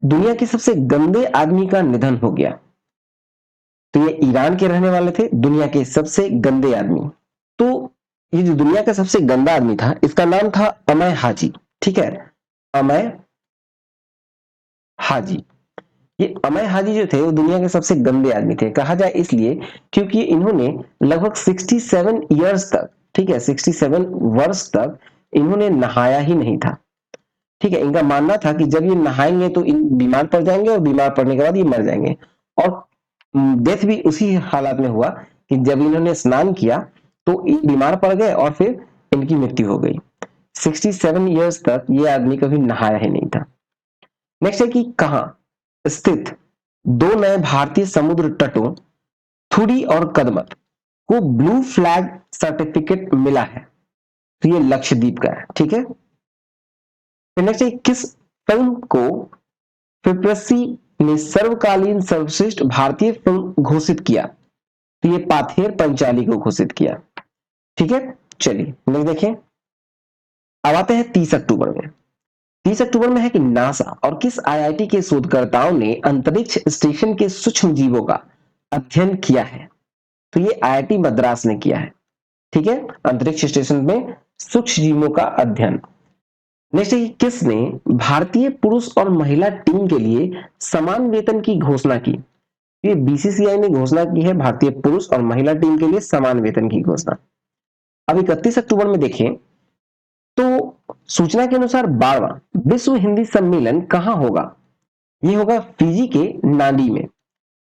दुनिया के सबसे गंदे आदमी का निधन हो गया? तो ये ईरान के रहने वाले थे, दुनिया के सबसे गंदे आदमी। तो ये जो दुनिया का सबसे गंदा आदमी था इसका नाम था अमय हाजी। ठीक है, अमय हाजी। ये अमय हाजी जो थे वो दुनिया के सबसे गंदे आदमी थे। कहा जाए इसलिए क्योंकि इन्होंने लगभग 67 ईयर्स तक, ठीक है 67 वर्ष तक इन्होंने नहाया ही नहीं था। ठीक है, इनका मानना था कि जब ये नहाएंगे तो इन बीमार पड़ जाएंगे और बीमार पड़ने के बाद ये मर जाएंगे। और डेथ भी उसी हालात में हुआ कि जब इन्होंने स्नान किया तो बीमार पड़ गए और फिर इनकी मृत्यु हो गई। 67 ईयर्स तक ये आदमी कभी नहाया ही नहीं था। नेक्स्ट है कि कहां स्थित दो नए भारतीय समुद्र तटों थुडी और कदमत को ब्लू फ्लैग सर्टिफिकेट मिला है? तो ये लक्षद्वीप का है। ठीक है, नेक्स्ट है, किस फिल्म को फिप्रेसी ने सर्वकालीन सर्वश्रेष्ठ भारतीय फिल्म घोषित किया? तो ये पाथेर पंचाली को घोषित किया। ठीक है, चलिए नेक्स्ट देखें। अब आते हैं 30 अक्टूबर में। 30 अक्टूबर में है कि नासा और किस IIT के शोधकर्ताओं ने अंतरिक्ष स्टेशन के सूक्ष्म जीवों का अध्ययन किया है? तो ये IIT मद्रास ने किया है। ठीक है, अंतरिक्ष स्टेशन में सूक्ष्म जीवों का अध्ययन। नेक्स्ट है, किसने भारतीय पुरुष और महिला टीम के लिए समान वेतन की घोषणा की? ये BCCI ने घोषणा की है भारतीय पुरुष और महिला टीम के लिए समान वेतन की घोषणा। अब 31 अक्टूबर में देखें तो सूचना के अनुसार 12वां विश्व हिंदी सम्मेलन कहां होगा? ये होगा फिजी के नाडी में।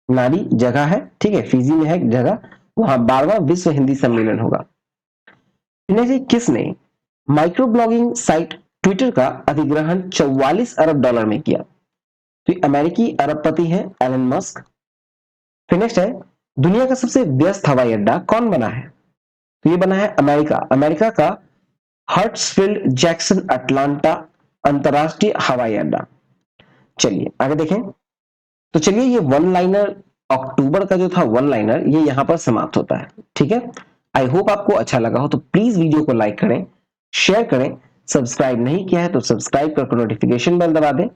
नाडी जगह है, ठीक है, फिजी में है जगह, वहां 12वां विश्व हिंदी सम्मेलन होगा। किसने माइक्रो ब्लॉगिंग साइट ट्विटर का अधिग्रहण 44 अरब डॉलर में किया? तो अमेरिकी अरबपति है एलन मस्क। फिर नेक्स्ट है, दुनिया का सबसे व्यस्त हवाई अड्डा कौन बना है? तो ये बना है अमेरिका का हर्ट्सफील्ड जैक्सन अटलांटा अंतरराष्ट्रीय हवाई अड्डा। चलिए आगे देखें। तो चलिए ये वन लाइनर अक्टूबर का जो था वन लाइनर ये यहां पर समाप्त होता है। ठीक है, आई होप आपको अच्छा लगा हो तो प्लीज वीडियो को लाइक करें, शेयर करें, सब्सक्राइब नहीं किया है तो सब्सक्राइब करके नोटिफिकेशन बेल दबा दें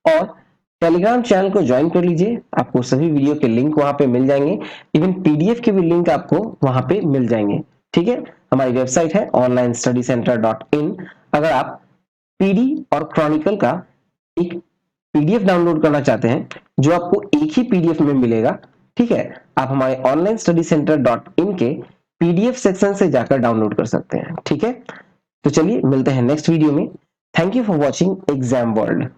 और टेलीग्राम चैनल को ज्वाइन कर लीजिए। आपको सभी वीडियो के लिंक वहां पे मिल जाएंगे, इवन PDF के भी लिंक आपको वहां पे मिल जाएंगे। ठीक है, हमारी वेबसाइट है onlinestudycenter.in। अगर आप PD और क्रॉनिकल का एक PDF डाउनलोड करना चाहते हैं जो आपको एक ही PDF में मिलेगा, ठीक है, आप हमारे onlinestudycenter.in के PDF सेक्शन से जाकर डाउनलोड कर सकते हैं। ठीक है, तो चलिए मिलते हैं नेक्स्ट वीडियो में। Thank you for watching exam world.